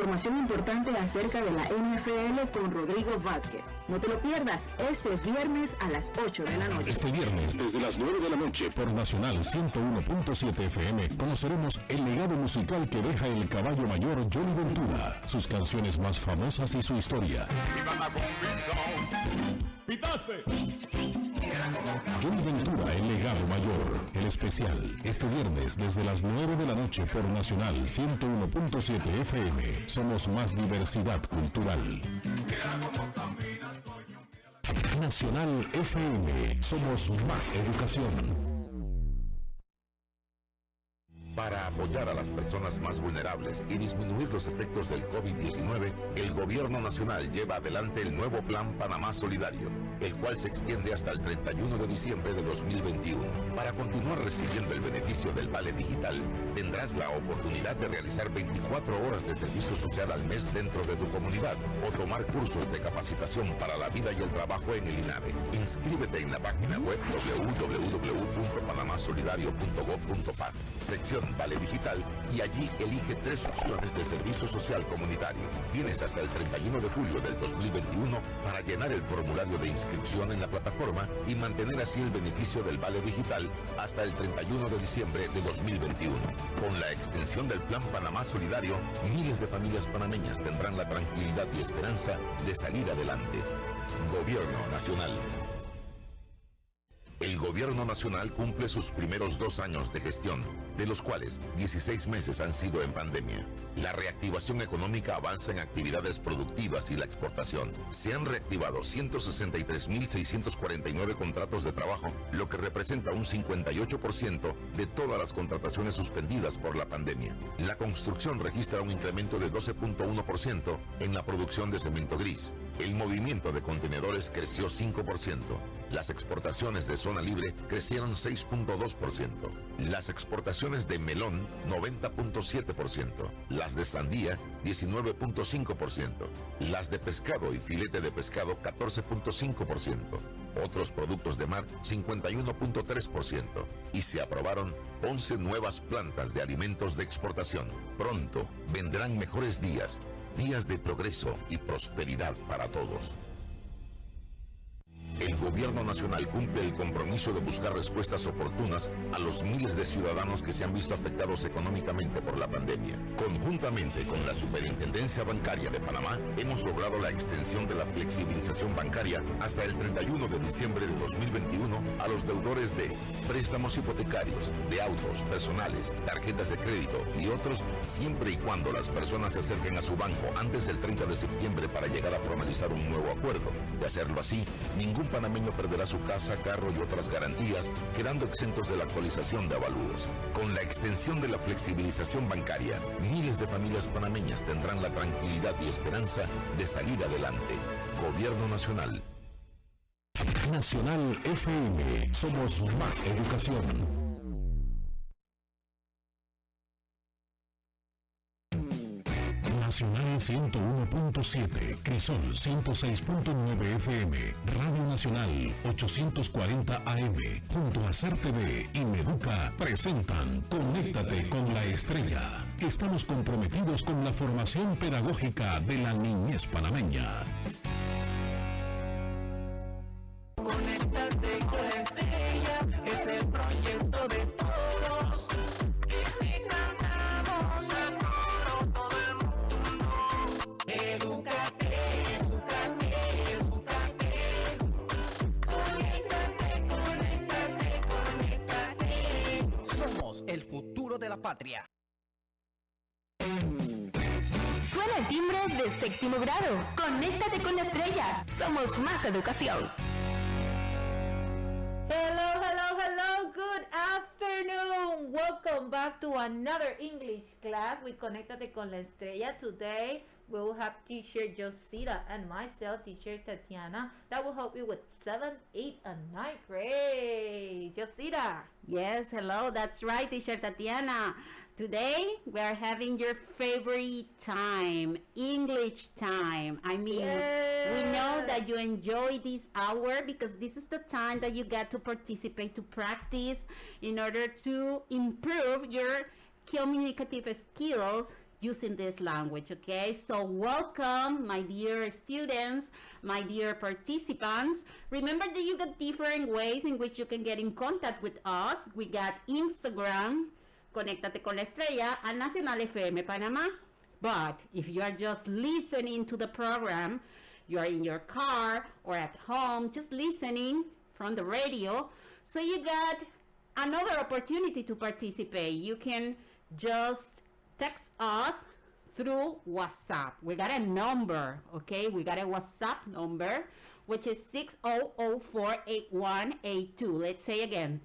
información importante acerca de la NFL con Rodrigo Vázquez. No te lo pierdas este viernes a las 8 de la noche. Este viernes, desde las 9 de la noche, por Nacional 101.7 FM, conoceremos el legado musical que deja el caballo mayor Johnny Ventura, sus canciones más famosas y su historia. ¡Pitaste! Johnny Ventura, el legado mayor, el especial, este viernes desde las 9 de la noche por Nacional 101.7 FM. Somos más diversidad cultural. Nacional FM, somos más educación. Para apoyar a las personas más vulnerables y disminuir los efectos del COVID-19, el Gobierno Nacional lleva adelante el nuevo Plan Panamá Solidario, el cual se extiende hasta el 31 de diciembre de 2021. Para continuar recibiendo el beneficio del Vale Digital, tendrás la oportunidad de realizar 24 horas de servicio social al mes dentro de tu comunidad o tomar cursos de capacitación para la vida y el trabajo en el INAVE. Inscríbete en la página web www.panamasolidario.gov.pa, sección Vale Digital, y allí elige 3 opciones de servicio social comunitario. Tienes hasta el 31 de julio del 2021 para llenar el formulario de inscripción en la plataforma y mantener así el beneficio del Vale Digital hasta el 31 de diciembre de 2021. Con la extensión del Plan Panamá Solidario, miles de familias panameñas tendrán la tranquilidad y esperanza de salir adelante. Gobierno Nacional. El Gobierno Nacional cumple sus primeros 2 años de gestión, de los cuales 16 meses han sido en pandemia. La reactivación económica avanza en actividades productivas y la exportación. Se han reactivado 163.649 contratos de trabajo, lo que representa un 58% de todas las contrataciones suspendidas por la pandemia. La construcción registra un incremento de 12.1% en la producción de cemento gris. El movimiento de contenedores creció 5%. Las exportaciones de zona libre crecieron 6.2%. Las exportaciones de melón, 90.7%. Las de sandía, 19.5%. Las de pescado y filete de pescado, 14.5%. Otros productos de mar, 51.3%. Y se aprobaron 11 nuevas plantas de alimentos de exportación. Pronto vendrán mejores días, días de progreso y prosperidad para todos. El Gobierno Nacional cumple el compromiso de buscar respuestas oportunas a los miles de ciudadanos que se han visto afectados económicamente por la pandemia. Conjuntamente con la Superintendencia Bancaria de Panamá, hemos logrado la extensión de la flexibilización bancaria hasta el 31 de diciembre de 2021 a los deudores de préstamos hipotecarios, de autos, personales, tarjetas de crédito y otros, siempre y cuando las personas se acerquen a su banco antes del 30 de septiembre para llegar a formalizar un nuevo acuerdo. De hacerlo así, ningún panameño perderá su casa, carro y otras garantías, quedando exentos de la actualización de avalúos. Con la extensión de la flexibilización bancaria, miles de familias panameñas tendrán la tranquilidad y esperanza de salir adelante. Gobierno Nacional. Nacional FM, somos más educación. Nacional 101.7, Crisol 106.9 FM, Radio Nacional 840 AM, junto a SAR TV y Meduca, presentan Conéctate con la Estrella. Estamos comprometidos con la formación pedagógica de la niñez panameña. Conéctate con la Estrella, es el proyecto de todos. Y si cantamos a coro todo el mundo, edúcate, edúcate, edúcate. Conéctate, conéctate, conéctate. Somos el futuro de la patria. Suena el timbre de 7º grado. Conéctate con la Estrella. Somos más educación. Hello, hello, hello. Good afternoon. Welcome back to another English class with Conéctate con la Estrella. Today we will have teacher Josita and myself, teacher Tatiana, that will help you with 7th, 8th, and 9th grade. Josita. Yes, hello. That's right, teacher Tatiana. Today we are having your favorite time, English time. I mean, we know that you enjoy this hour because this is the time that you get to participate, to practice in order to improve your communicative skills using this language, okay? So welcome, my dear students, my dear participants. Remember that you got different ways in which you can get in contact with us. We got Instagram, Conéctate con la Estrella, and Nacional FM Panamá. But if you are just listening to the program, you are in your car or at home, just listening from the radio, so you got another opportunity to participate. You can just text us through WhatsApp. We got a number, okay? We got a WhatsApp number, which is 600-481-82. Let's say again,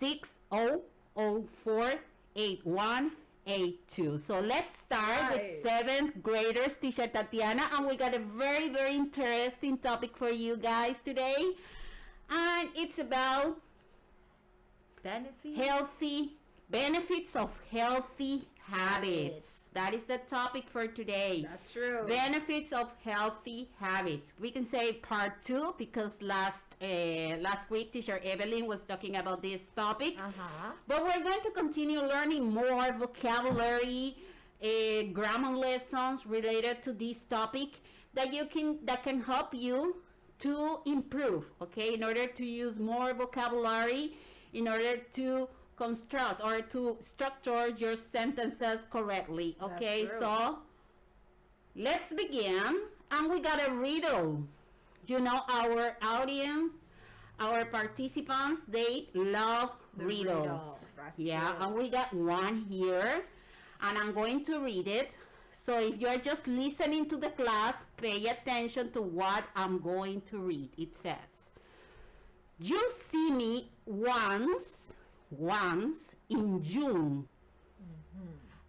600-481-82. So let's start with 7th graders, Teacher Tatiana, and we got a very, very interesting topic for you guys today. And it's about benefits of healthy habits. That is the topic for today. That's true. Benefits of healthy habits. We can say part 2 because last week Teacher Evelyn was talking about this topic. But we're going to continue learning more vocabulary, grammar lessons related to this topic that can help you to improve, okay, in order to use more vocabulary, in order to construct or to structure your sentences correctly, okay? So let's begin. And we got a riddle. You know, our audience, our participants, they love riddles. Yeah, and we got one here, and I'm going to read it. So if you're just listening to the class, pay attention to what I'm going to read. It says, you see me once in June,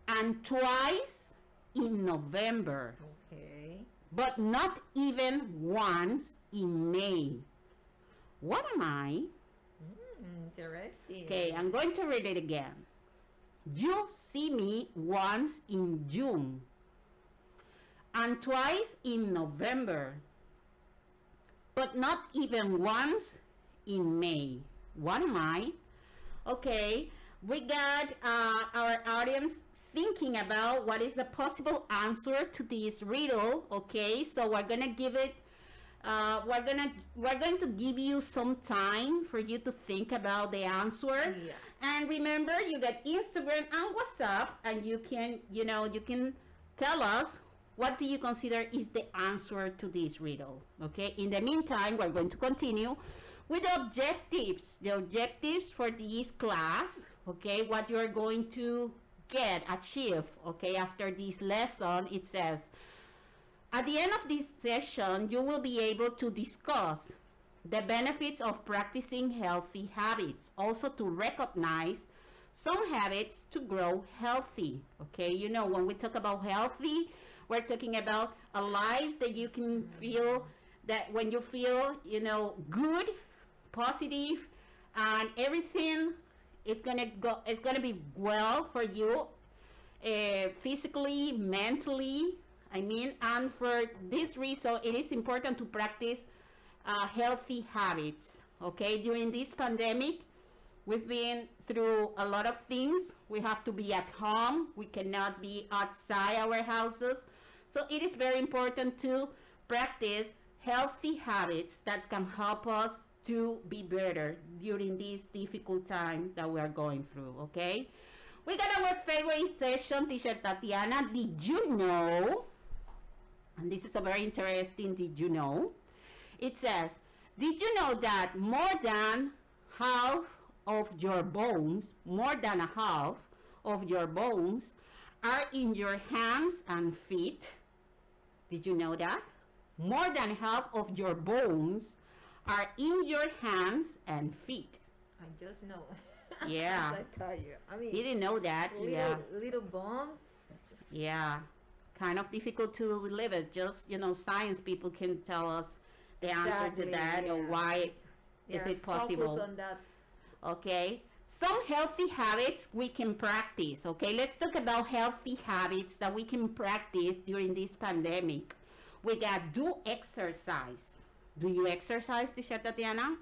and twice in November, but not even once in May. What am I? Interesting. Okay, I'm going to read it again. You see me once in June, and twice in November, but not even once in May. What am I? Okay, we got our audience thinking about what is the possible answer to this riddle. Okay, so we're gonna give it. We're going to give you some time for you to think about the answer. Yeah. And remember, you got Instagram and WhatsApp, and you can tell us what do you consider is the answer to this riddle. Okay. In the meantime, we're going to continue with the objectives. The objectives for this class. Okay. What you're going to achieve. Okay. After this lesson, it says, at the end of this session, you will be able to discuss the benefits of practicing healthy habits, also to recognize some habits to grow healthy. Okay, you know, when we talk about healthy, we're talking about a life that you can feel, that when you feel, you know, good, positive, and everything, it's gonna be well for you, physically, mentally. And for this reason, it is important to practice healthy habits. Okay, during this pandemic, we've been through a lot of things. We have to be at home. We cannot be outside our houses. So it is very important to practice healthy habits that can help us to be better during this difficult time that we are going through. Okay, we got our favorite session, Teacher Tatiana. Did you know? And this is a very interesting did you know. It says, did you know that more than half of your bones are in your hands and feet? Did you know that? More than half of your bones are in your hands and feet. I just know. Yeah. I tell you. I mean, didn't know that. Little bones. Yeah. Kind of difficult to live it. Just, you know, science people can tell us the answer to that, or why is it possible. Focus on that. Okay. Some healthy habits we can practice. Okay, let's talk about healthy habits that we can practice during this pandemic. We got do exercise. Do you exercise, Teacher Tatiana?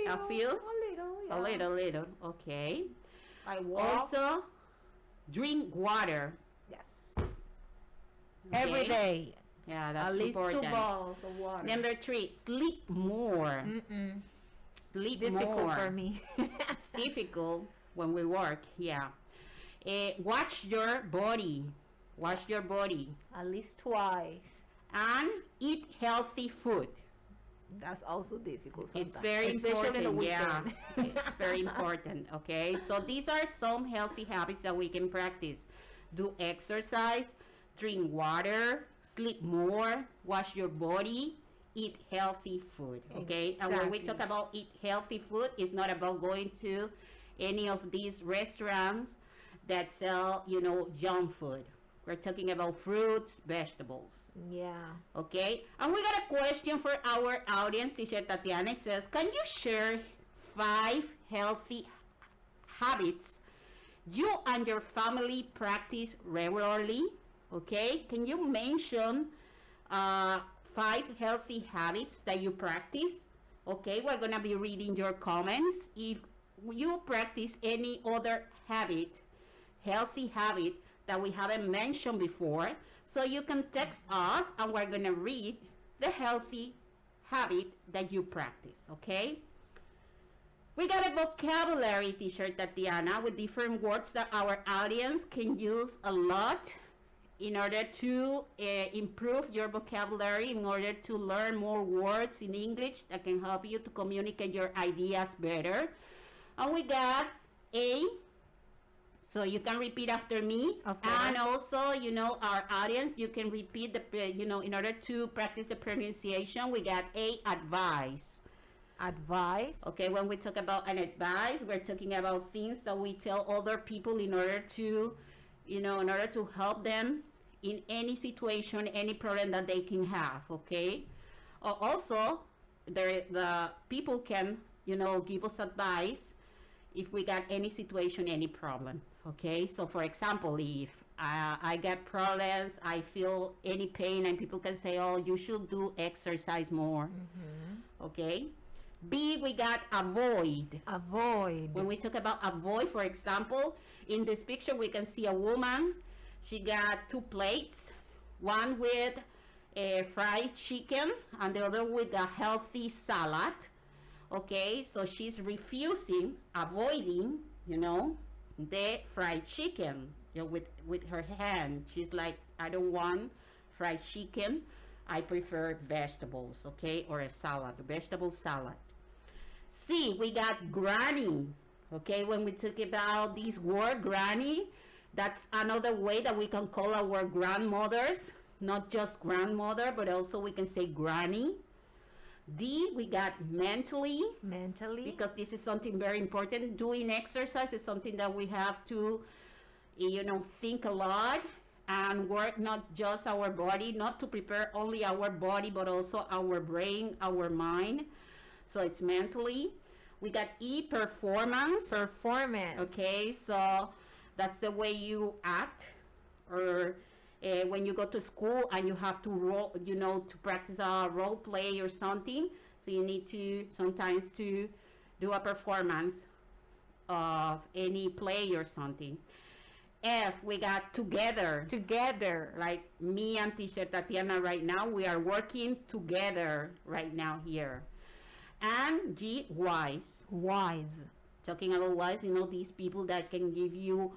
A few? little. A little. Okay. I walk. Also, Drink water. Yes. Every Okay? day. Yeah, that's At least important. 2 bottles of water. Number 3, sleep more. Sleep Difficult more. for me. It's difficult when we work, yeah. Watch your body. Watch your body. At least twice. And eat healthy food. That's also difficult It's sometimes. very Especially in the important, yeah. weekend. It's very important, okay? So these are some healthy habits that we can practice. Do exercise, drink water, sleep more, wash your body, eat healthy food, okay? And when we Exactly. talk about eat healthy food, it's not about going to any of these restaurants that sell, junk food. We're talking about fruits, vegetables. Yeah. Okay, and we got a question for our audience, Teacher Tatiana. It says, can you share 5 healthy habits you and your family practice regularly? Okay, can you mention 5 healthy habits that you practice? Okay, we're gonna be reading your comments. If you practice any other habit, healthy habit that we haven't mentioned before, so you can text us and we're gonna read the healthy habit that you practice, okay? We got a vocabulary, Teacher Tatiana, with different words that our audience can use a lot in order to improve your vocabulary, in order to learn more words in English that can help you to communicate your ideas better. And we got A, so you can repeat after me. Of course. And also, our audience, you can repeat in order to practice the pronunciation, we got A, advice. Advice. Okay, when we talk about an advice, we're talking about things that we tell other people in order to, in order to help them in any situation, any problem that they can have, okay? Also, the people can, give us advice if we got any situation, any problem, okay? So for example, if I get problems, I feel any pain, and people can say, oh, you should do exercise more, okay? B, we got avoid. Avoid. When we talk about avoid, for example, in this picture we can see a woman. She got 2 plates, one with fried chicken and the other with a healthy salad. Okay, so she's refusing, avoiding, the fried chicken, with her hand. She's like, I don't want fried chicken. I prefer vegetables, okay, or a salad, a vegetable salad. C, we got granny. Okay, when we talk about this word granny, that's another way that we can call our grandmothers, not just grandmother, but also we can say granny. D, we got mentally. Mentally. Because this is something very important. Doing exercise is something that we have to, think a lot and work not just our body, not to prepare only our body, but also our brain, our mind. So it's mentally. We got E, performance. Performance. Okay, so that's the way you act, or when you go to school and you have to to practice a role play or something. So you need to sometimes to do a performance of any play or something. F, we got together. Together. Like me and Teacher Tatiana right now, we are working together right now here. And G, wise. Wise. Talking about wise, these people that can give you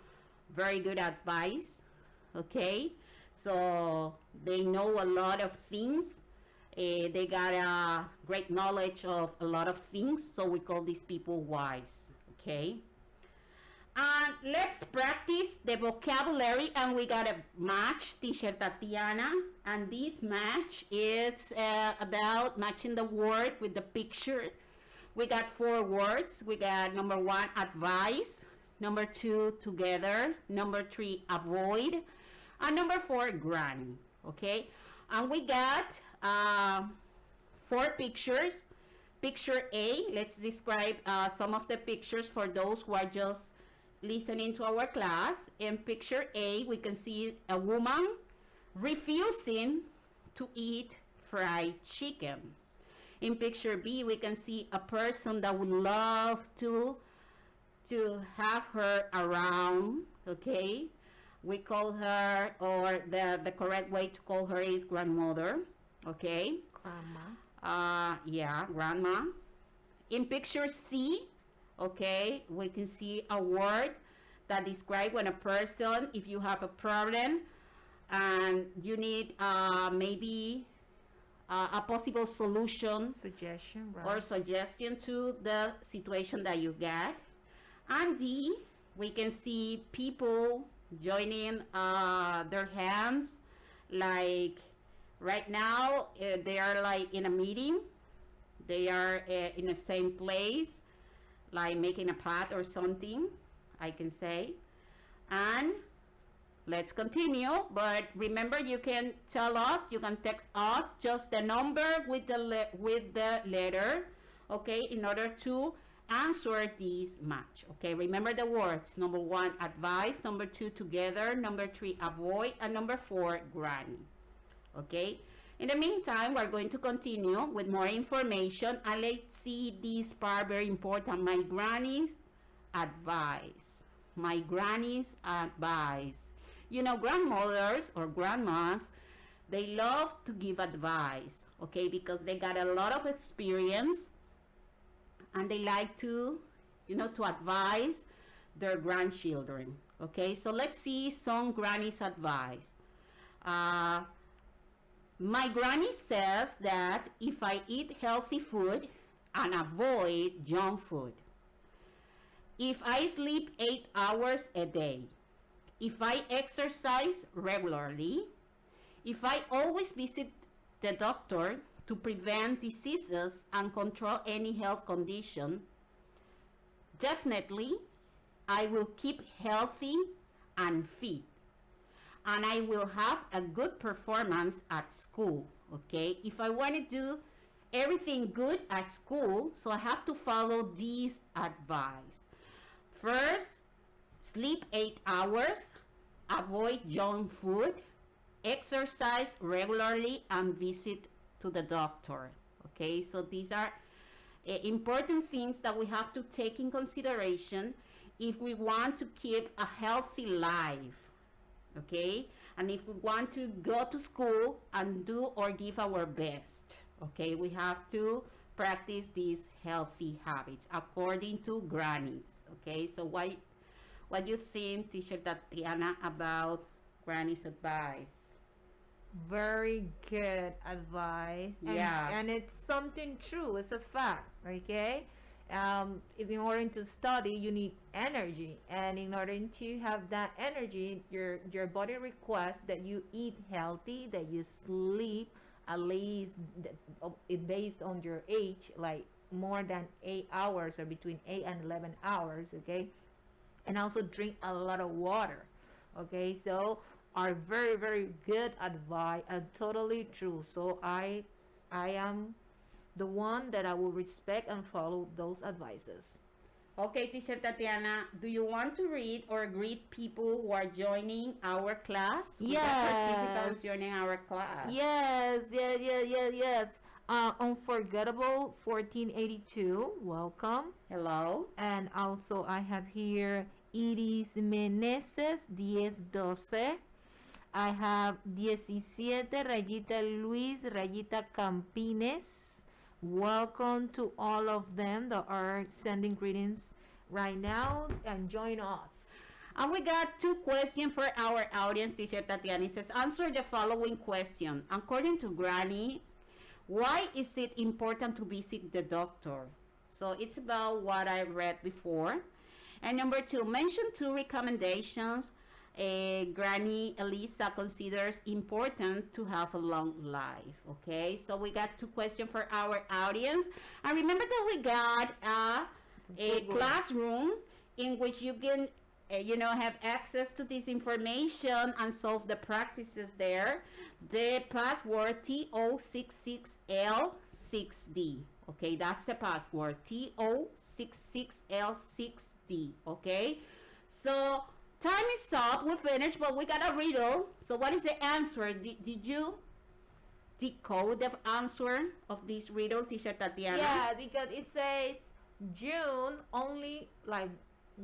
very good advice, okay? So they know a lot of things. They got a great knowledge of a lot of things, so we call these people wise, okay? And let's practice the vocabulary, and we got a match, Teacher Tatiana, and this match is about matching the word with the picture. We got 4 words. We got number 1, advice, number 2, together, number 3, avoid, and number 4, granny, okay? And we got 4 pictures. Picture A, let's describe some of the pictures for those who are just listening to our class. In picture A, we can see a woman refusing to eat fried chicken. In picture B, we can see a person that would love to have her around, okay? we call her, or the correct way to call her is grandmother, okay? Grandma. Yeah, grandma. In picture C, okay, we can see a word that describes when a person, if you have a problem and you need maybe a possible solution Suggestion, right? or suggestion to the situation that you get. And D, we can see people joining their hands, like right now they are like in a meeting, they are in the same place, like making a path or something, I can say. And let's continue, but remember, you can tell us, you can text us just the number with the letter, okay, in order to answer this match. Okay, remember the words: number 1, advice; number 2, together; number 3, avoid; and number 4, granny. Okay, in the meantime, we're going to continue with more information, and let's see this part, very important: my granny's advice. My granny's advice. You know, grandmothers or grandmas, they love to give advice, okay, because they got a lot of experience, and they like to, you know, to advise their grandchildren. Okay, so let's see some granny's advice. My granny says that if I eat healthy food and avoid junk food, if I sleep 8 hours a day, if I exercise regularly, if I always visit the doctor to prevent diseases and control any health condition, definitely I will keep healthy and fit, and I will have a good performance at school. Okay, if I want to do everything good at school, so I have to follow this advice. First, sleep 8 hours, avoid junk food, exercise regularly, and visit to the doctor. Okay, so these are important things that we have to take in consideration if we want to keep a healthy life. Okay, and if we want to go to school and do or give our best, okay, we have to practice these healthy habits according to grannies. Okay, so what do you think, Teacher Tatiana, about granny's advice? Very good advice. Yeah. And it's something true. It's a fact. Okay. If in order to study, you need energy, and in order to have that energy, your body requests that you eat healthy, that you sleep at least, it based on your age, like more than 8 hours or between 8 and 11 hours. Okay, and also drink a lot of water. Okay, so are very, very good advice and totally true. So I am the one that I will respect and follow those advices. Okay, Teacher Tatiana, do you want to read or greet people who are joining our class? Yes. Participants joining our class. Yes. Unforgettable 1482, welcome. Hello. And also I have here Iris Meneses 1012. I have 17 rayita Luis rayita Campines. Welcome to all of them that are sending greetings right now and join us. And we got 2 questions for our audience, Teacher Tatiana. It says, answer the following question. According to Granny, why is it important to visit the doctor? So it's about what I read before. And number 2, mention 2 recommendations Granny Elisa considers important to have a long life. Okay, so we got 2 questions for our audience. And remember that we got a classroom in which you can have access to this information and solve the practices there. The password TO66L6D. Okay, that's the password, TO66L6D. Okay, so time is up, we're finished, but we got a riddle. So what is the answer? Did you decode the answer of this riddle, Teacher Tatiana? Yeah, because it says June only, like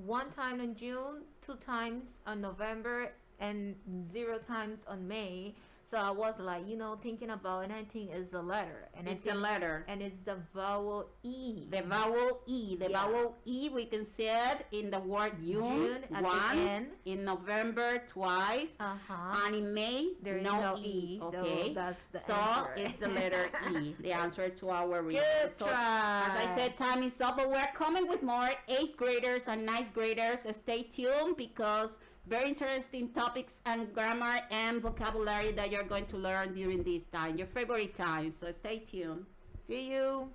1 time in June, 2 times on November, and 0 times on May. So I was like, thinking about, and I think it's a letter. And it's a letter. And it's the vowel E. The vowel E. The vowel E, we can say it in the word June once, in November twice, and in May, there is no E. Okay. So that's the answer. It's the letter E, the answer to our reading. Good try. As I said, time is up, but we're coming with more 8th graders and 9th graders. Stay tuned, because very interesting topics and grammar and vocabulary that you're going to learn during this time, your favorite time. So stay tuned. See you.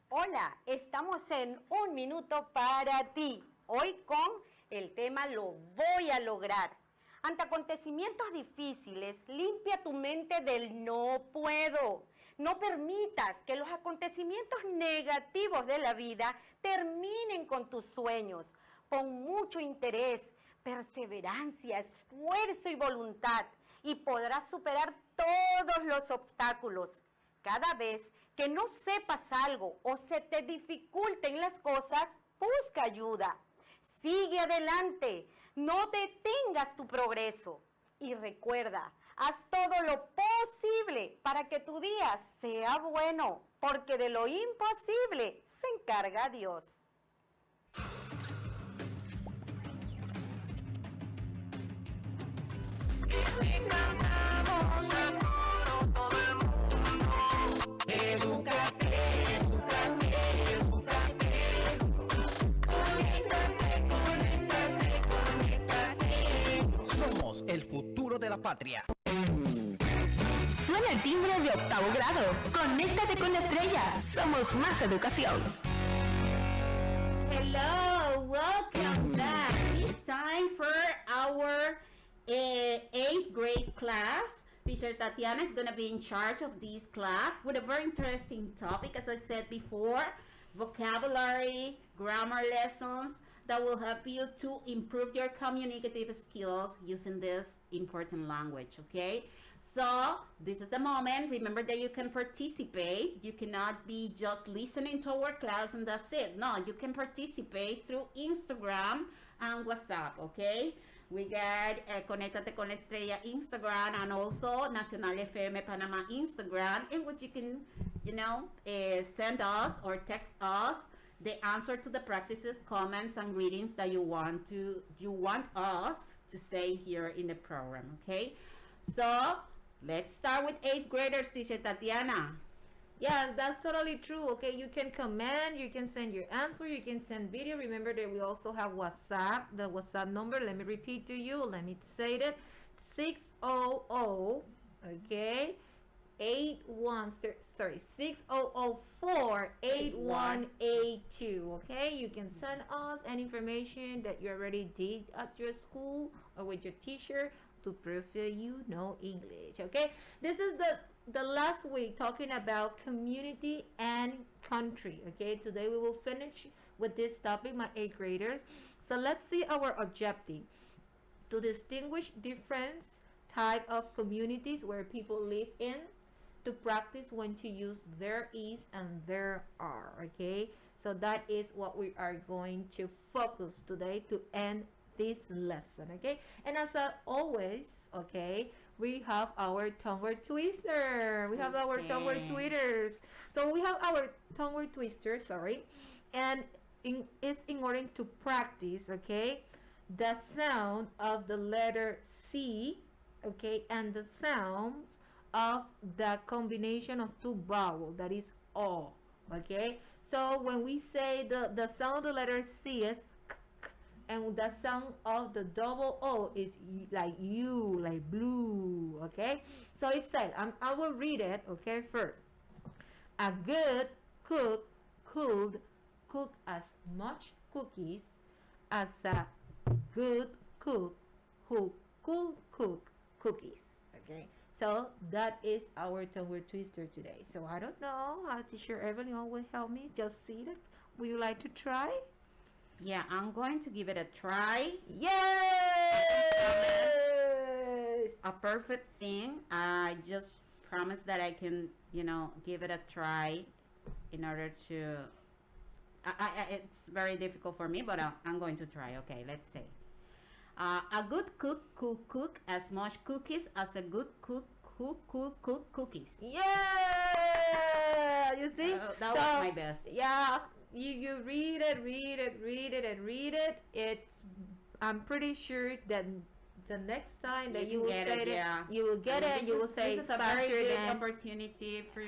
Hola, estamos en Un Minuto para Ti. Hoy con el tema Lo voy a lograr. Ante acontecimientos difíciles, limpia tu mente del no puedo. No permitas que los acontecimientos negativos de la vida terminen con tus sueños. Pon mucho interés, perseverancia, esfuerzo y voluntad, y podrás superar todos los obstáculos. Cada vez que no sepas algo o se te dificulten las cosas, busca ayuda. Sigue adelante, no detengas tu progreso. Y recuerda, haz todo lo posible para que tu día sea bueno, porque de lo imposible se encarga Dios. Si cantamos a coro todo el mundo, edúcate, edúcate, edúcate, conéctate, conéctate, conéctate. Somos el futuro de la patria. Suena el timbre de 8º grado. Conéctate con la estrella. Somos más educación. Hello, welcome back. It's time for our 8th grade class. Teacher Tatiana is going to be in charge of this class with a very interesting topic, as I said before, vocabulary, grammar lessons that will help you to improve your communicative skills using this important language, okay? So this is the moment. Remember that you can participate. You cannot be just listening to our class and that's it. No, you can participate through Instagram and WhatsApp, okay? We got Conéctate con la Estrella Instagram and also Nacional FM Panamá Instagram, in which you can, send us or text us the answer to the practices, comments, and readings that you want us to say here in the program, okay? So let's start with 8th graders, Teacher Tatiana. Yeah, that's totally true. Okay, you can comment, you can send your answer, you can send video. Remember that we also have WhatsApp. The WhatsApp number, let me repeat to you, let me say it, 600, okay, 6004-8182. Okay, you can send us any information that you already did at your school or with your teacher to prove that you know English. Okay, this is the last week talking about community and country. Okay, today we will finish with this topic, my 8th graders. So let's see our objective: to distinguish different type of communities where people live in, to practice when to use their is and their are. Okay, so that is what we are going to focus today to end this lesson. Okay, and as always, okay, we have our tongue twister. We have our tongue twisters. So we have our tongue twister, and it's in order to practice, okay, the sound of the letter C, okay, and the sounds of the combination of two vowels, that is O, okay? So when we say the sound of the letter C is k, k, and the sound of the double O is like U, like blue, okay? So it said, I will read it, okay, first. A good cook could cook as much cookies as a good cook who could cook cookies, okay? So that is our tongue twister today. So I don't know how Teacher Evelyn will help me. Just see it. Would you like to try? Yeah, I'm going to give it a try. Yes! A perfect thing. I just promise that I can, give it a try in order to It's very difficult for me, but I'm going to try. Okay, let's say. A good cook cook as much cookies as a good cook cook cookies. Yeah, you see? That was my best. Yeah, you read it. I'm pretty sure that the next time that you will say it, you will get it, and you will say this is a very good opportunity for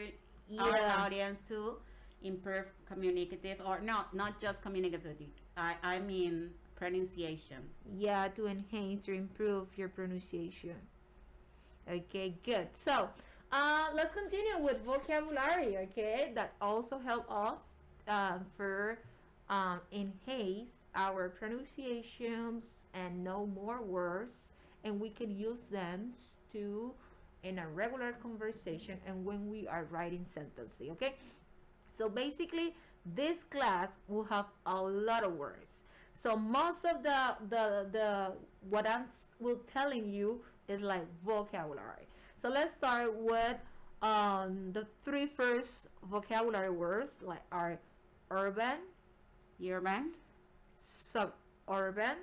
our audience to improve communicative, or not just communicative. I mean pronunciation. Yeah, to enhance or improve your pronunciation. Okay, good. So let's continue with vocabulary. Okay, that also help us for enhance our pronunciations and know more words, and we can use them to in a regular conversation and when we are writing sentences. Okay, so basically this class will have a lot of words. So most of the what I'm will telling you is like vocabulary. So let's start with the three first vocabulary words, like are urban, suburban,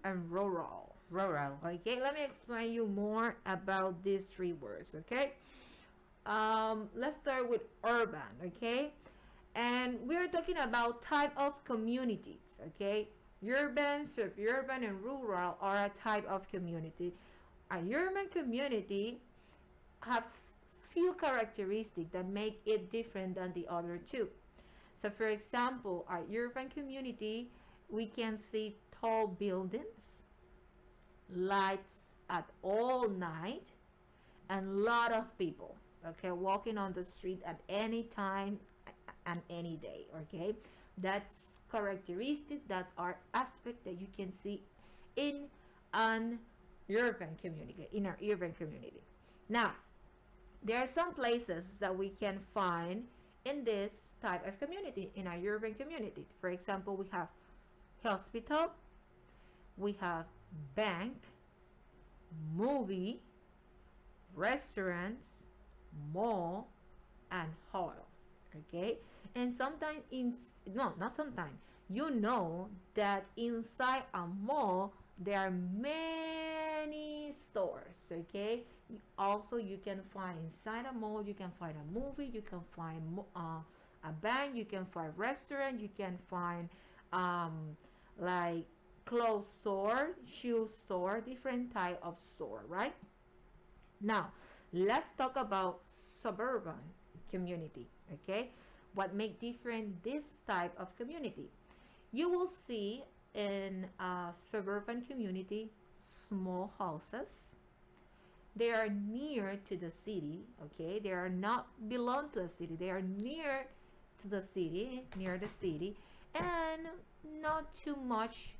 and rural. Okay, let me explain you more about these three words. Okay, let's start with urban. Okay, and we're talking about type of communities. Okay, urban, suburban, and rural are a type of community. A urban community has few characteristics that make it different than the other two. So for example, our urban community, we can see tall buildings, lights at all night, and lot of people, okay, walking on the street at any time and any day. Okay, that's characteristics that are aspects that you can see in an urban community, in our urban community. Now, there are some places that we can find in this type of community, in our urban community. For example, we have hospital, we have bank, movie, restaurants, mall, and hotel. Okay, and sometimes not sometimes, you know that inside a mall there are many stores. Okay, also you can find inside a mall, you can find a movie, you can find a bank, you can find restaurant, you can find like clothes store, shoe store, different type of store, right? Now let's talk about suburban community. Okay, what make different this type of community? You will see in a suburban community small houses. They are near to the city. Okay, they are not belong to a city, they are near to the city, and not too much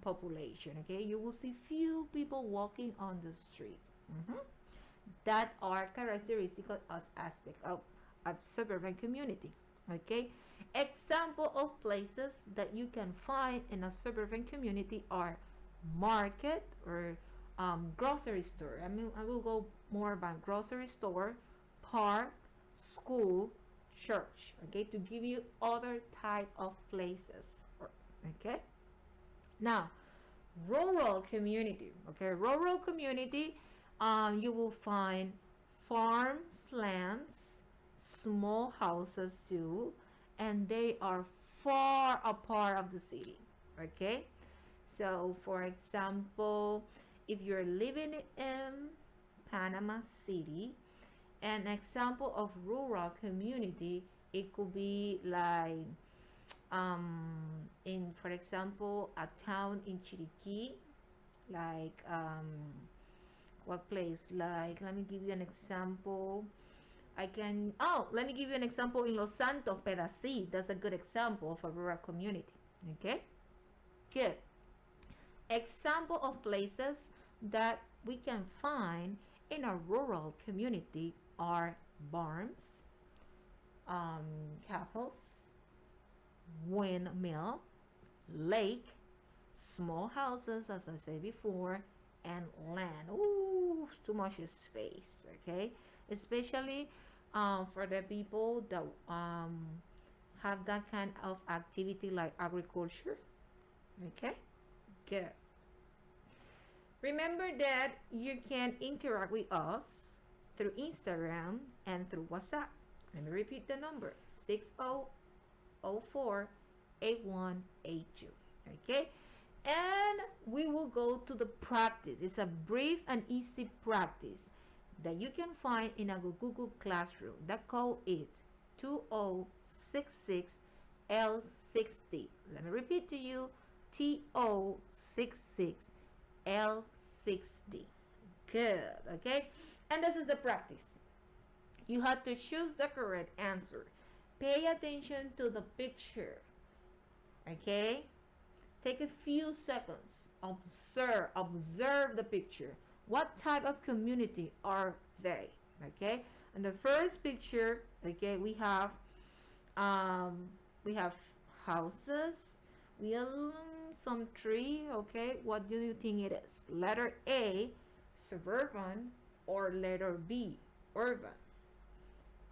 population. Okay, you will see few people walking on the street. That are characteristic as aspect of suburban community. Okay, example of places that you can find in a suburban community are market or grocery store. I mean, I will go more about grocery store, park, school, church. Okay, to give you other type of places. Okay, now rural community. Okay, rural community, you will find farms, lands, small houses too, and they are far apart of the city. Okay, so for example, if you're living in Panama City, an example of rural community, it could be like in, for example, a town in Chiriquí, like what place, like, let me give you an example. Let me give you an example in Los Santos, Pedací. That's a good example of a rural community. Okay, good. Example of places that we can find in a rural community are barns, castles, windmill, lake, small houses, as I said before, and land. Ooh, too much space. Okay, especially for the people that have that kind of activity like agriculture? Okay, good. Remember that you can interact with us through Instagram and through WhatsApp. Let me repeat the number: 6004-8182. Okay, and we will go to the practice. It's a brief and easy practice that you can find in a Google Classroom. The code is 2066L60. Let me repeat to you: TO66L60. Good. Okay, and this is the practice. You have to choose the correct answer. Pay attention to the picture. Okay, take a few seconds. Observe the picture. What type of community are they? Okay, and the first picture, okay, we have houses, we have some tree. Okay, what do you think it is? Letter A, suburban, or letter B, urban?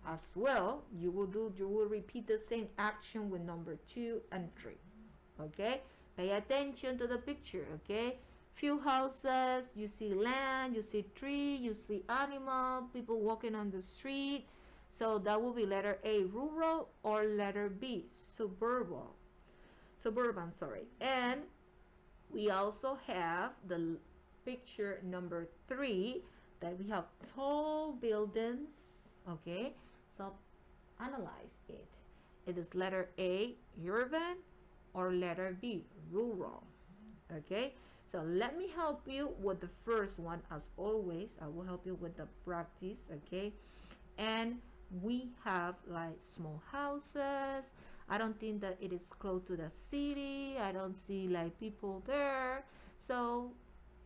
As well, you will repeat the same action with number 2 and 3. Okay, pay attention to the picture. Okay, few houses, you see land, you see tree, you see animal, people walking on the street. So that will be letter A, rural, or letter B, suburban, sorry. And we also have the picture number 3, that we have tall buildings. Okay, so analyze it. It is letter A, urban, or letter B, rural. Okay, so let me help you with the first one. As always, I will help you with the practice. Okay, and we have like small houses. I don't think that it is close to the city. I don't see like people there. So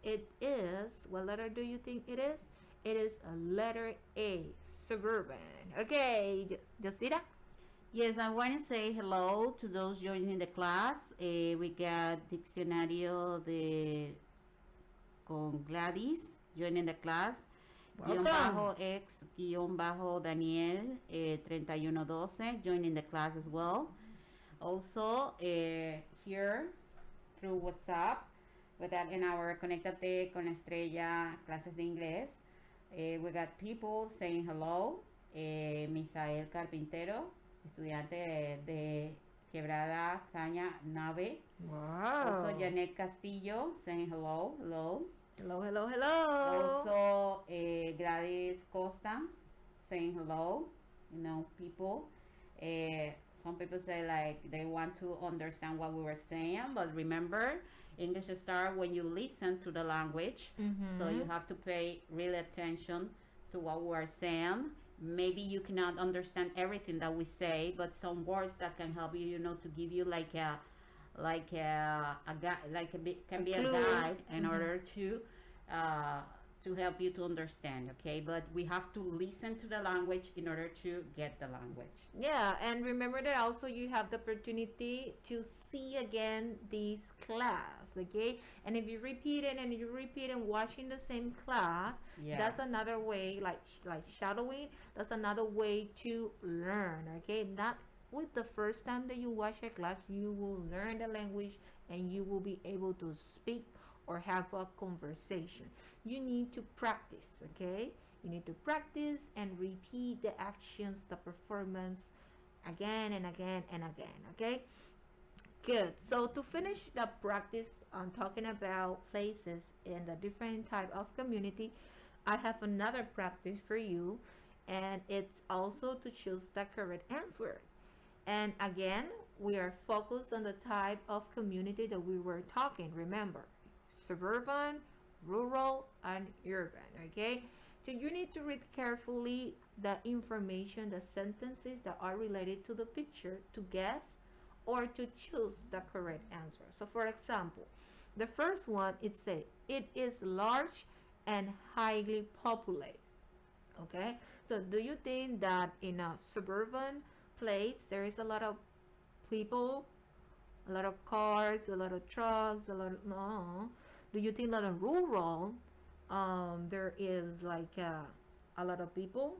it is, what letter do you think it is? It is a letter A, suburban. Okay, Josita? Yes, I want to say hello to those joining the class. We got Diccionario con Gladys joining the class. X-Daniel 3112 joining the class as well. Also here through WhatsApp, we got in our Conéctate con Estrella clases de inglés. We got people saying hello. Misael Carpintero, estudiante de Quebrada Caña Nave. Wow. Also Janet Castillo saying hello. Hello, hello, hello. Also Gladys Costa saying hello. You know, people. Some people say like they want to understand what we were saying, but remember, English starts when you listen to the language. So you have to pay real attention to what we are saying. Maybe you cannot understand everything that we say, but some words that can help you, you know, to give you like a guide, can be a guide in order to help you to understand. Okay, but we have to listen to the language in order to get the language. Yeah, and remember that also you have the opportunity to see again this class. Okay, and if you repeat it and you repeat and watching the same class, that's another way, like shadowing. That's another way to learn. Okay, not with the first time that you watch a class, you will learn the language and you will be able to speak or have a conversation. You need to practice. Okay, you need to practice and repeat the actions, the performance again and again and again. Okay, good. So to finish the practice on talking about places in the different type of community, I have another practice for you, and it's also to choose the correct answer. And again, we are focused on the type of community that we were talking. Remember, suburban, rural, and urban. Okay, so you need to read carefully the information, the sentences that are related to the picture to guess or to choose the correct answer. So for example, the first one, it says it is large and highly populated. Okay, so do you think that in a suburban place there is a lot of people, a lot of cars, a lot of trucks, a lot of, no? Do you think that in rural there is like a lot of people?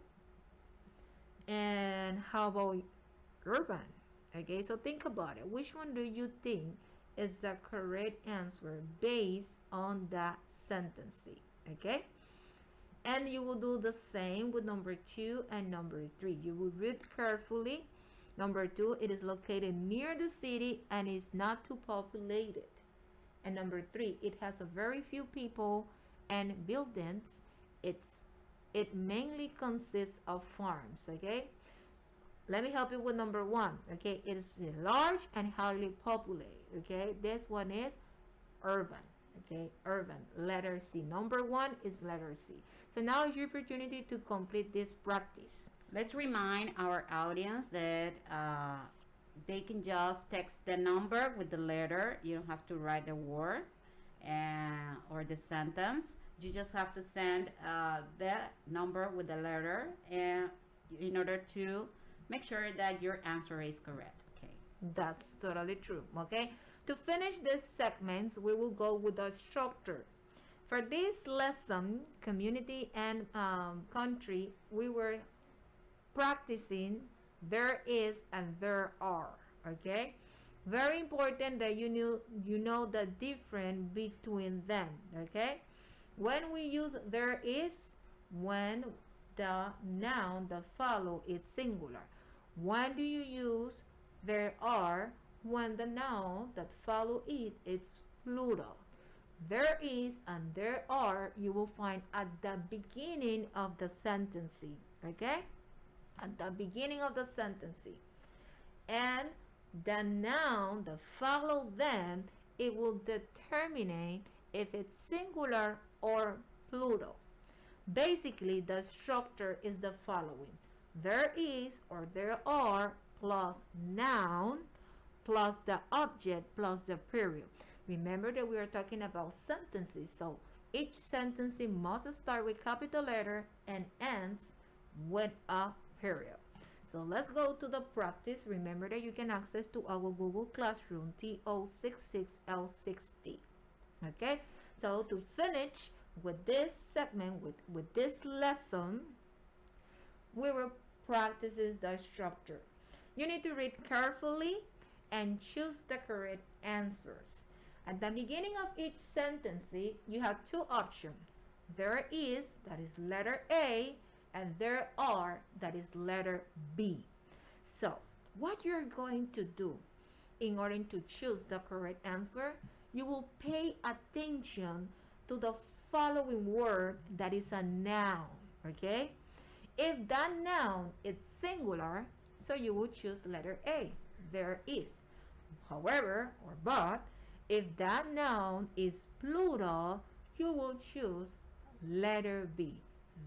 And how about urban? Okay, so think about it. Which one do you think is the correct answer based on that sentence? Okay, and you will do the same with number 2 and number 3. You will read carefully. Number 2, it is located near the city and is not too populated. And number 3, it has a very few people and buildings. It mainly consists of farms. Okay, let me help you with number 1. Okay, it is large and highly populated. Okay, this one is urban. Okay, urban, letter C. Number 1 is letter C. So now is your opportunity to complete this practice. Let's remind our audience that they can just text the number with the letter. You don't have to write the word or the sentence. You just have to send the number with the letter in order to make sure that your answer is correct. Okay, that's totally true. Okay, to finish this segments, we will go with the structure. For this lesson, community and country, we were practicing there is and there are. Okay, very important that you know the difference between them. Okay, when we use there is, when the noun that follow is singular. When do you use there are? When the noun that follow it is plural. There is and there are you will find at the beginning of the sentence. Okay, at the beginning of the sentence, and the noun that follow them, it will determine if it's singular or plural. Basically, the structure is the following: there is or there are plus noun plus the object plus the period. Remember that we are talking about sentences, so each sentence must start with capital letter and ends with a period. So let's go to the practice. Remember that you can access to our Google Classroom TO66L60. Okay, so to finish with this segment, with this lesson, we will practice the structure. You need to read carefully and choose the correct answers. At the beginning of each sentence, you have two options. There is, that is letter A, and there are, that is letter B. So, what you're going to do in order to choose the correct answer, you will pay attention to the following word that is a noun, okay? If that noun is singular, so you will choose letter A, there is. However, or but, if that noun is plural, you will choose letter B,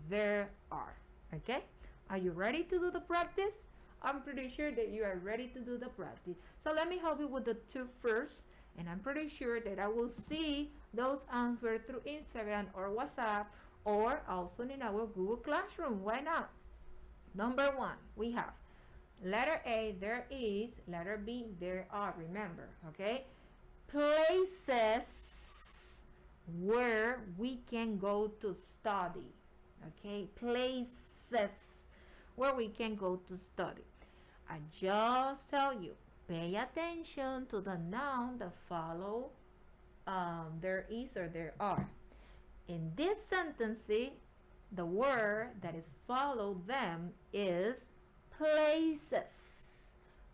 there are, okay? Are you ready to do the practice? I'm pretty sure that you are ready to do the practice. So let me help you with the two first, and I'm pretty sure that I will see those answers through Instagram or WhatsApp or also in our Google Classroom. Why not? Number one, we have letter A, there is, letter B, there are. Remember, okay? Places where we can go to study, okay? Places where we can go to study. I just tell you, pay attention to the noun that follow there is or there are. In this sentence, the word that is follow them is places.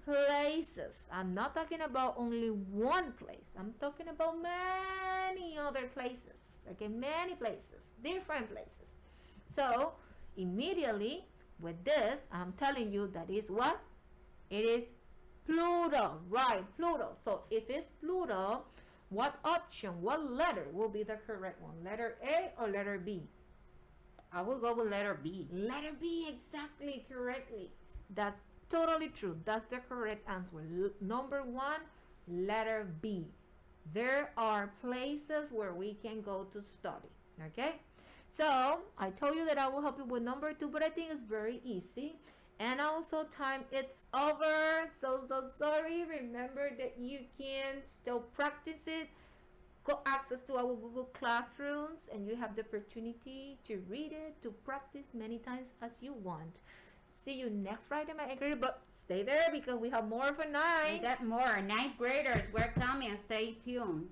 Places. I'm not talking about only one place. I'm talking about many other places. Okay, many places, different places. So immediately with this, I'm telling you that is what? It is plural, right? Plural. So if it's plural, what option, what letter will be the correct one? Letter A or letter B? I will go with letter B. Letter B, exactly, correctly. That's totally true. That's the correct answer. Number one, letter B. There are places where we can go to study. Okay? So, I told you that I will help you with number two, but I think it's very easy. And also, time it's over. So sorry. Remember that you can still practice it. Go access to our Google Classrooms, and you have the opportunity to read it, to practice many times as you want. see you next Friday, my ninth grader. But stay there because we have more for We ninth. got more. Ninth graders, we're coming. Stay tuned.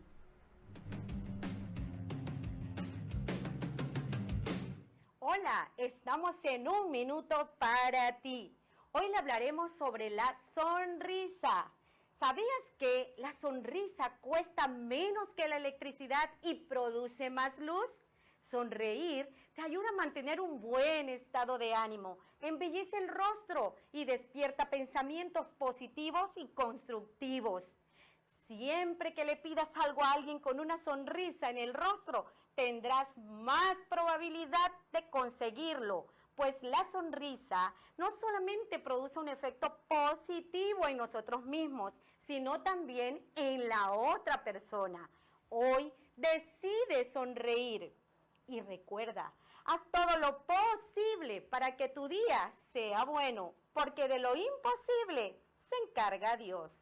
Hola, estamos en un minuto para ti. Hoy le hablaremos sobre la sonrisa. ¿Sabías que la sonrisa cuesta menos que la electricidad y produce más luz? Sonreír te ayuda a mantener un buen estado de ánimo, embellece el rostro y despierta pensamientos positivos y constructivos. Siempre que le pidas algo a alguien con una sonrisa en el rostro, tendrás más probabilidad de conseguirlo, pues la sonrisa no solamente produce un efecto positivo en nosotros mismos, sino también en la otra persona. Hoy decide sonreír y recuerda, haz todo lo posible para que tu día sea bueno, porque de lo imposible se encarga Dios.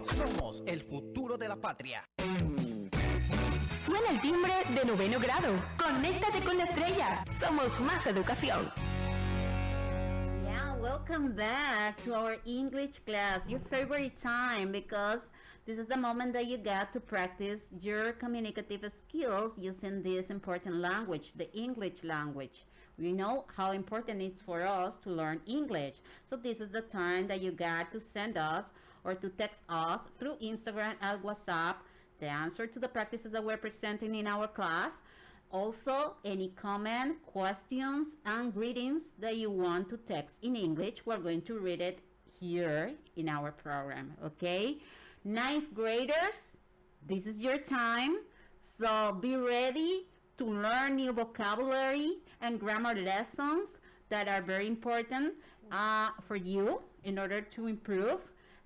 Somos el futuro de la patria. Suena el timbre de 9º grado. Conéctate con la estrella. Somos más educación. Yeah, welcome back to our English class, your favorite time, because this is the moment that you got to practice your communicative skills using this important language, the English language. We know how important it's for us to learn English. So this is the time that you got to send us or to text us through Instagram and WhatsApp the answer to the practices that we're presenting in our class. Also, any comment, questions, and greetings that you want to text in English, we're going to read it here in our program, okay? Ninth graders, this is your time. So be ready to learn new vocabulary and grammar lessons that are very important for you in order to improve.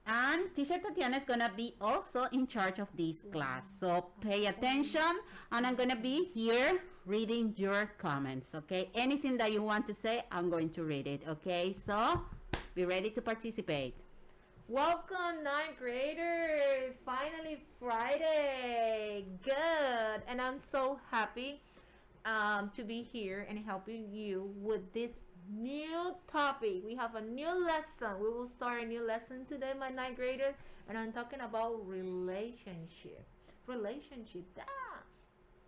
And teacher Tatiana is gonna be also in charge of this class. So pay attention, and I'm gonna be here reading your comments, okay? Anything that you want to say, I'm going to read it, okay? So be ready to participate. Welcome, ninth graders. Finally Friday. Good. And I'm so happy to be here and helping you with this new topic. We have a new lesson. We will start a new lesson today, my ninth graders, and I'm talking about relationship.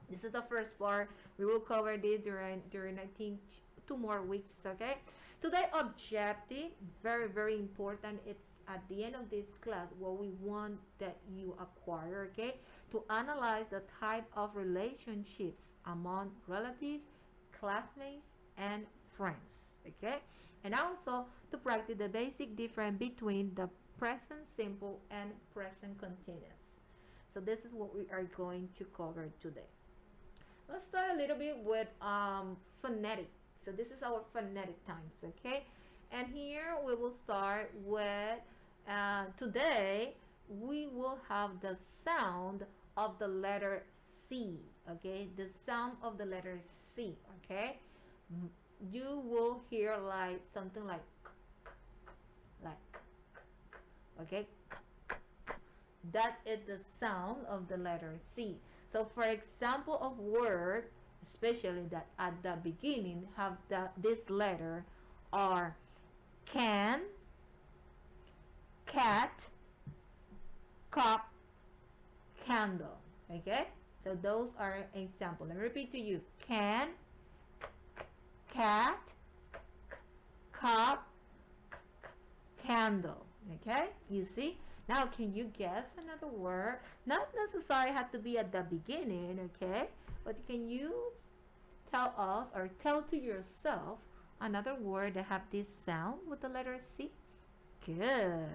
This is the first part. We will cover this during I think 2 more weeks, okay? Today objective, very, very important. It's at the end of this class what we want that you acquire, okay? To analyze the type of relationships among relatives, classmates, and friends, okay? And also to practice the basic difference between the present simple and present continuous. So this is what we are going to cover today. Let's start a little bit with phonetic. So this is our phonetic times, okay? And here we will start with today we will have the sound of the letter C, okay? The sound of the letter C, okay? You will hear like something like okay? That is the sound of the letter C. So for example of word, especially that at the beginning have this letter, are can, cat, cup, candle, okay? So those are examples. Let me repeat to you. Can, cat, cup, candle, okay? You see? Now, can you guess another word? Not necessarily have to be at the beginning, okay? But can you tell us or tell to yourself another word that have this sound with the letter C? Good.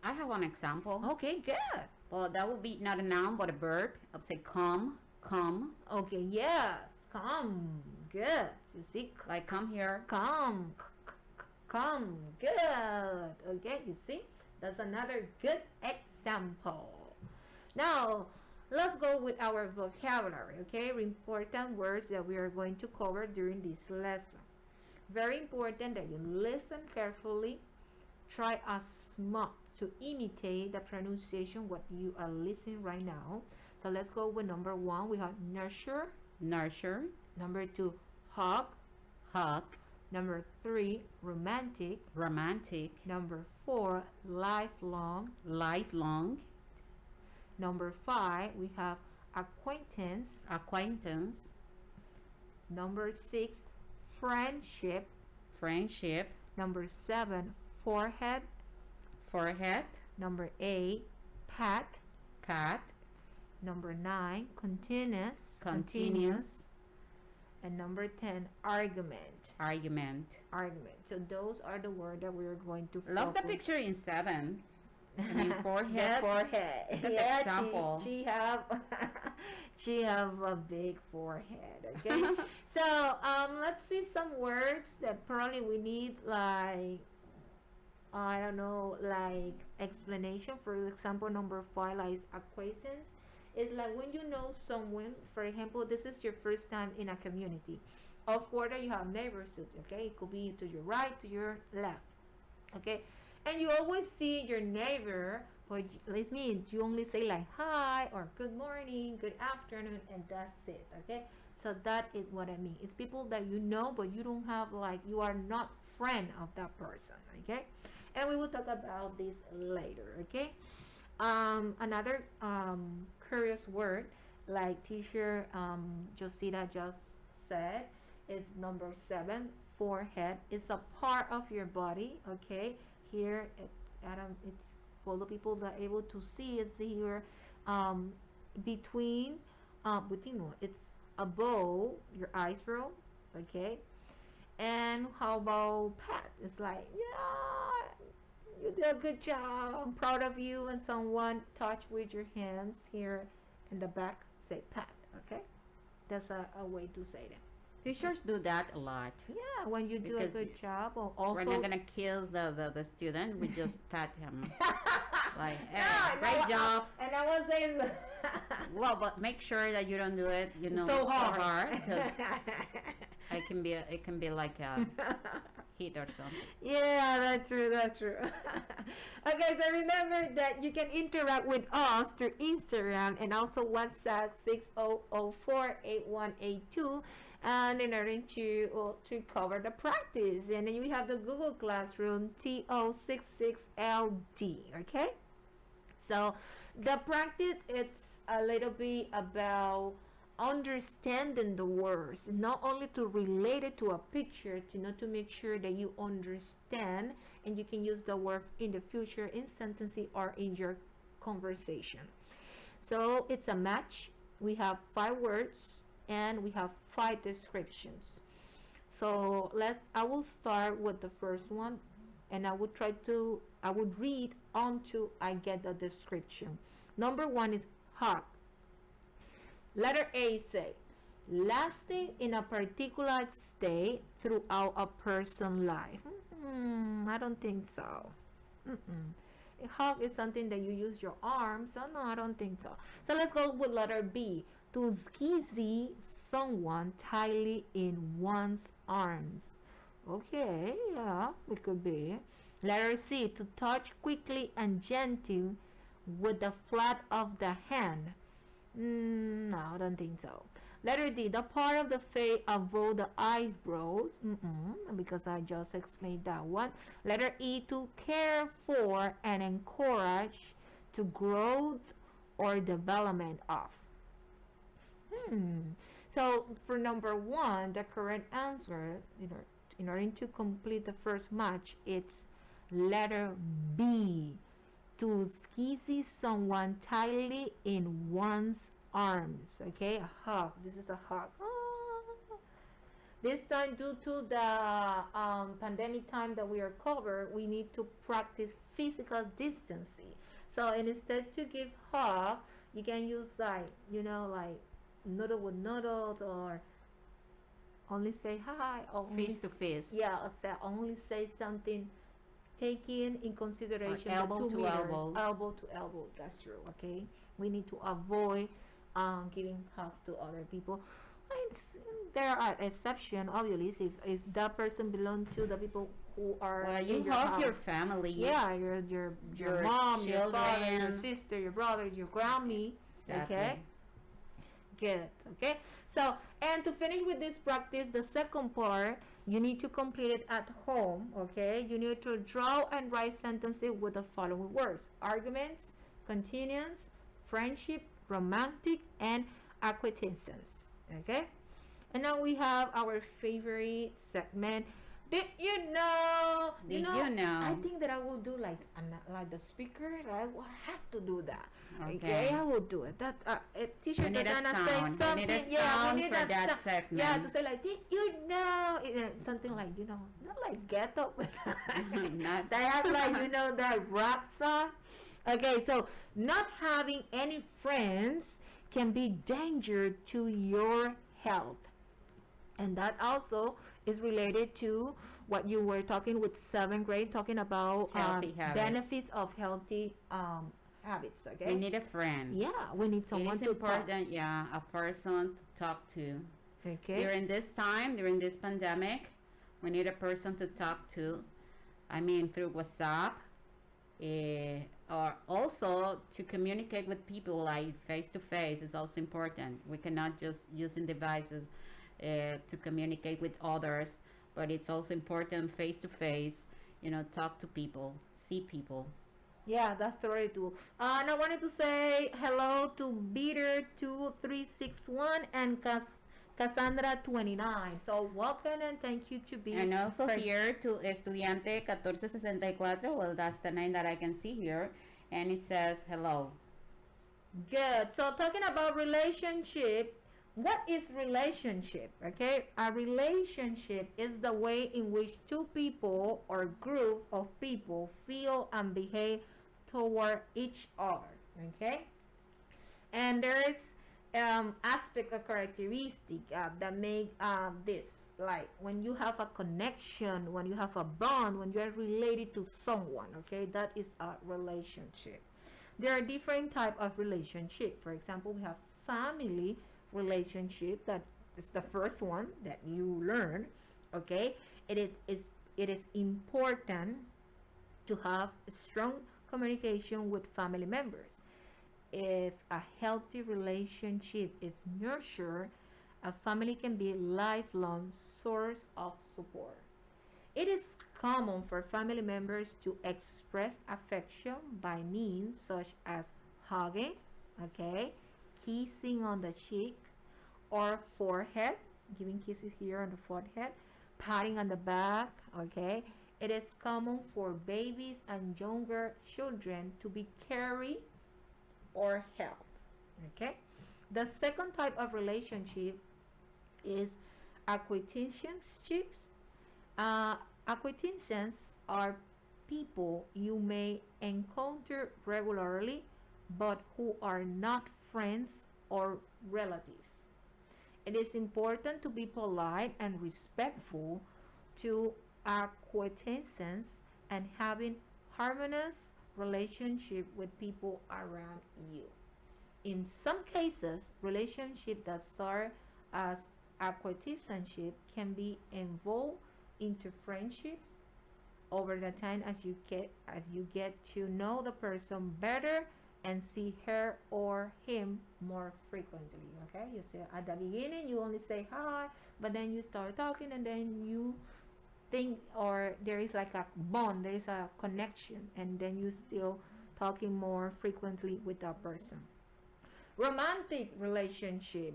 I have one example. Okay, good. Well, that would be not a noun, but a verb. I would say come. Okay, yes. Come. Good. You see? Like come here. Come. Come. Good. Okay, you see? That's another good example. Now, let's go with our vocabulary, okay? Important words that we are going to cover during this lesson. Very important that you listen carefully. Try as much to imitate the pronunciation what you are listening right now. So let's go with number 1. We have nurture. Nurture. Number 2, hug. Hug. Number 3, romantic. Romantic. Number 4, lifelong. Lifelong. Number 5, we have acquaintance. Acquaintance. Number 6, friendship. Friendship. Number 7, forehead. Forehead. Number 8, pat. Pat. Number 9, continuous. Continuous. And number 10, argument. Argument. Argument. So those are the words that we're going to Love the focus. picture in 7. I mean, forehead. The forehead. Good Yeah, example. she have she have a big forehead. Okay. So let's see some words that probably we need, like, I don't know, like explanation. For example, number 5, like acquaintance. It's like when you know someone, for example, this is your first time in a community. Of course, you have neighbors, okay? It could be to your right, to your left, okay? And you always see your neighbor, but let me, you only say like hi or good morning, good afternoon, and that's it, okay? So that is what I mean. It's people that you know, but you don't have, like, you are not friend of that person, okay? And we will talk about this later, okay? Another curious word, like teacher Josita just said, is number 7, forehead. It's a part of your body, okay? Here, it's for the people that are able to see, it's here between it's above your eyebrow, okay? And how about pat? It's like, yeah, you did a good job, I'm proud of you. And someone touch with your hands here in the back, say pat, okay? That's a way to say that. Teachers do that a lot. Yeah, when you do a Because good job. Or also, we're not gonna kill the student. We just pat him. Like, hey, No, great job. And I was saying, Well, but make sure that you don't do it, so hard. 'cause it can be like a heat or something. Yeah, that's true. Okay, so remember that you can interact with us through Instagram and also WhatsApp 60048182, and in order to cover the practice. And then we have the Google Classroom TO66LD. Okay, so the practice, it's a little bit about understanding the words, not only to relate it to a picture, to make sure that you understand and you can use the word in the future in sentences or in your conversation. So it's a match. We have 5 words and we have 5 descriptions. So I will start with the first one, and I would read until I get the description. Number 1 is hug. Letter A say, lasting in a particular state throughout a person's life. I don't think so. A hug is something that you use your arms. So no, I don't think so. So let's go with letter B. To squeeze someone tightly in one's arms. Okay, yeah, it could be. Letter C. To touch quickly and gently with the flat of the hand. No, I don't think so. Letter D, the part of the face above the eyebrows. Because I just explained that one. Letter E, to care for and encourage to growth or development of. So for number 1, the correct answer, in order to complete the first match, it's letter B. To squeeze someone tightly in one's arms. Okay, a hug. This is a hug. This time, due to the pandemic time that we are covered, we need to practice physical distancing. So instead to give hug, you can use like noodle with noodle, or only say hi, or Face to face. Yeah, or only say something, taking in consideration elbow the 2 to meters, elbow. elbow to elbow. That's true. Okay, we need to avoid giving hugs to other people. It's, there are exceptions, obviously, if that person belongs to the people who are Well, in you your help house. your family. Yeah, your your mom, your father, your children. sister, your brother, your Grammy. Exactly. Okay. Good. Okay. So, and to finish with this practice, the second part, you need to complete it at home. Okay. You need to draw and write sentences with the following words: arguments, continuance, friendship, romantic, and acquaintances. Okay. And now we have our favorite segment. Did you know? Did you know? I think that I will do like the speaker. I will have to do that. Okay. Okay, I will do it. That teacher We need a Tatiana sound. say We need something. a Yeah, sound we need for that sound. segment. Yeah, to say like, did you know? Something like, you know, not like ghetto, but Not- they have like, you know, that rap song. Okay, so not having any friends can be danger to your health. And that also is related to what you were talking with 7th grade, talking about Healthy habits. benefits of healthy habits. Okay. We need a friend. Yeah, we need It someone is to important, yeah, a person to talk to. talk. Okay. During this time, during this pandemic, we need a person to talk to. I mean, through WhatsApp, or also to communicate with people like face to face is also important. We cannot just using devices to communicate with others, but it's also important face to face. You know, talk to people, see people. Yeah, that's totally true. And I wanted to say hello to Beater2361 and Cassandra29. So welcome and thank you to be. And also present. here to Estudiante 1464, well, that's the name that I can see here, and it says hello. Good. So talking about relationship, what is relationship? Okay, a relationship is the way in which two people or group of people feel and behave toward each other. Okay, and there is aspect or characteristic that make this, like when you have a connection, when you have a bond, when you are related to someone. Okay, that is a relationship. There are different type of relationship. For example, we have family relationship. That is the first one that you learn. Okay, it is important to have strong communication with family members. If a healthy relationship is nurtured, a family can be a lifelong source of support. It is common for family members to express affection by means such as hugging, okay, kissing on the cheek or forehead, giving kisses here on the forehead, patting on the back, okay. It is common for babies and younger children to be carried or held, okay. The second type of relationship is acquaintanceships. Acquaintances are people you may encounter regularly but who are not friends or relatives. It is important to be polite and respectful to acquaintances and having harmonious relationship with people around you. In some cases, relationships that start as acquaintanceship can be evolved into friendships over the time as you get to know the person better and see her or him more frequently. Okay, you say at the beginning you only say hi, but then you start talking and then you think, or there is like a bond, there is a connection, and then you still talking more frequently with that person. Romantic relationship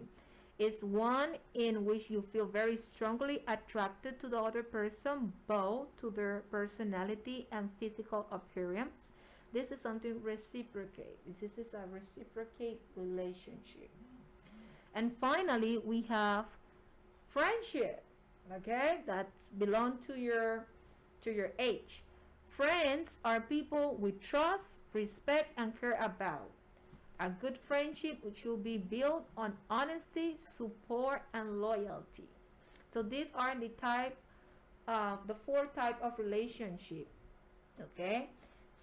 is one in which you feel very strongly attracted to the other person, both to their personality and physical appearance. This is something reciprocate. This is a reciprocate relationship. And finally, we have friendship. Okay, that belong to your age. Friends are people we trust, respect, and care about. A good friendship should be built on honesty, support, and loyalty. So these are the 4 type of relationship. Okay,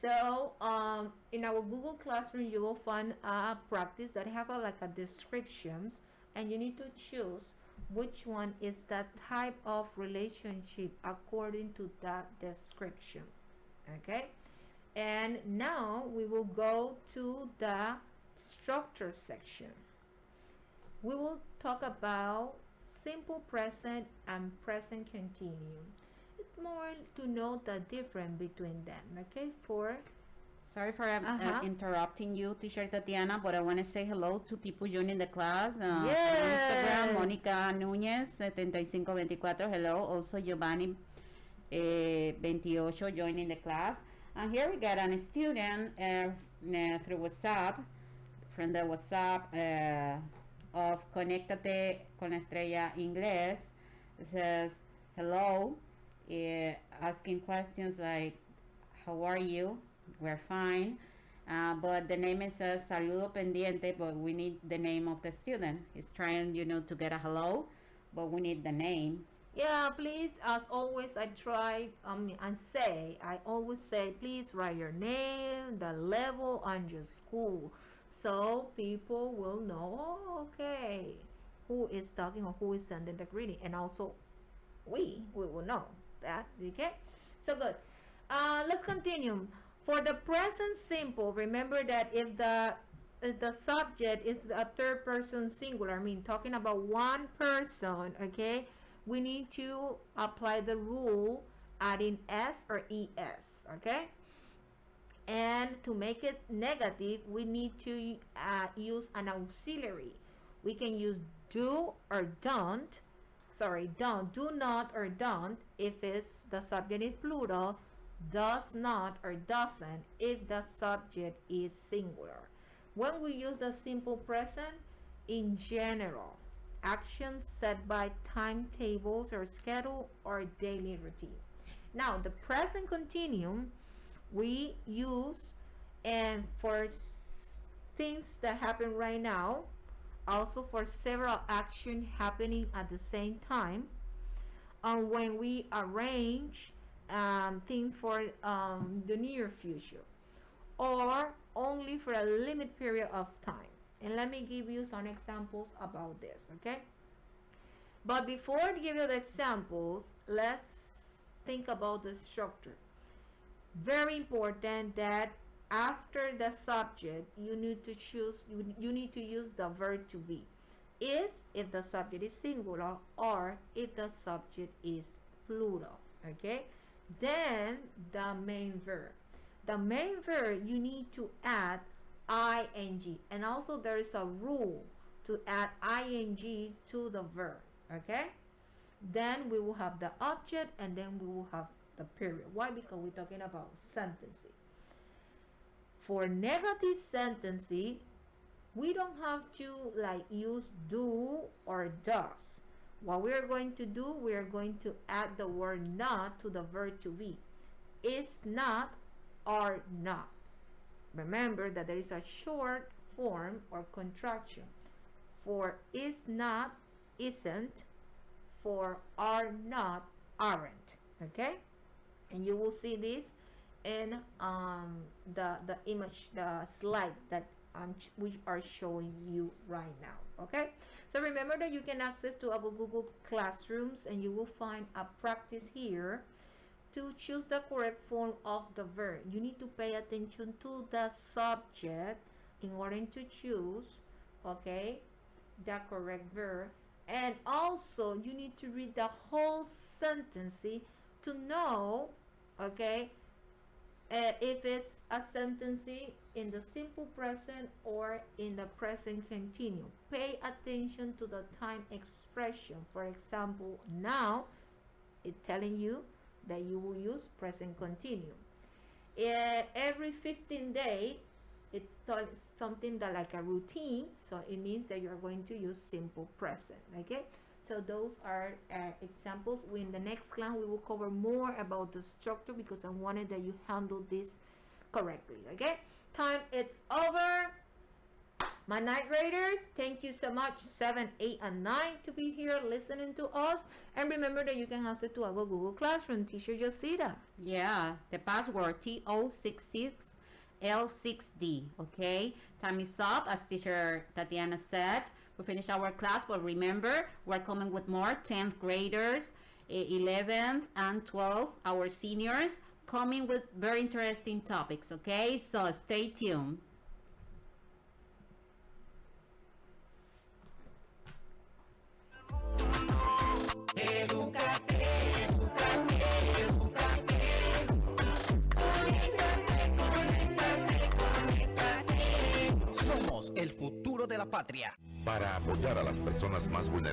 so in our Google Classroom you will find a practice that have like a descriptions, and you need to choose which one is the type of relationship according to that description. Okay, and now we will go to the structure section. We will talk about simple present and present continuum. It's more to know the difference between them. Okay, Sorry for interrupting you, Teacher Tatiana, but I want to say hello to people joining the class. Yes. On Instagram, Mónica Núñez, 7524, hello. Also, Giovanni 28 joining the class. And here we got a student through WhatsApp, from the WhatsApp of Conéctate con Estrella Ingles. It says, hello, asking questions like, how are you? We're fine. But the name is Saludo Pendiente, but we need the name of the student. He's trying, to get a hello, but we need the name. Yeah, please, as always, I always say, please write your name, the level, and your school, so people will know, okay, who is talking or who is sending the greeting, and also we will know that. Okay, so good. Let's continue. For the present simple, remember that if the subject is a third person singular, talking about one person, okay, we need to apply the rule adding s or es, okay? And to make it negative, we need to use an auxiliary. We can use do or don't. Do not or don't if it's the subject is plural, does not or doesn't if the subject is singular. When we use the simple present, in general, actions set by timetables or schedule or daily routine. Now, the present continuum we use and for things that happen right now, also for several actions happening at the same time, and when we arrange things for the near future, or only for a limited period of time. And let me give you some examples about this, okay? But before I give you the examples, let's think about the structure. Very important that after the subject, you need to use the verb to be. Is if the subject is singular or if the subject is plural, okay? Then the main verb. The main verb, you need to add ing, and also there is a rule to add ing to the verb, okay? Then we will have the object, and then we will have the period. Why? Because we're talking about sentencing. For negative sentencing, we don't have to use do or does. What we are going to do, we are going to add the word not to the verb to be. Is not or not. Remember that there is a short form or contraction. For is not, isn't. For are not, aren't. Okay? And you will see this in the image, the slide that we are showing you right now. Okay? So remember that you can access to our Google Classrooms, and you will find a practice here to choose the correct form of the verb. You need to pay attention to the subject in order to choose, okay, the correct verb. And also you need to read the whole sentence to know, okay, if it's a sentence in the simple present or in the present continuum. Pay attention to the time expression. For example, now it's telling you that you will use present continuum. Every 15 days, it's something that like a routine, so it means that you're going to use simple present. Okay, so those are examples. In the next class we will cover more about the structure, because I wanted that you handle this correctly. Okay, time it's over. My night raiders, thank you so much, 7, 8, and 9, to be here listening to us. And remember that you can access to our Google Classroom, Teacher Yosita. Yeah, the password TO66L6D. Okay, time is up, as Teacher Tatiana said. we finish our class, but remember, we're coming with more 10th graders, 11th and 12th, our seniors, coming with very interesting topics, okay? So stay tuned. Edúcate, edúcate, edúcate. Conéctate, conéctate, conéctate. Somos el futuro de la patria. Para apoyar a las personas más vulnerables.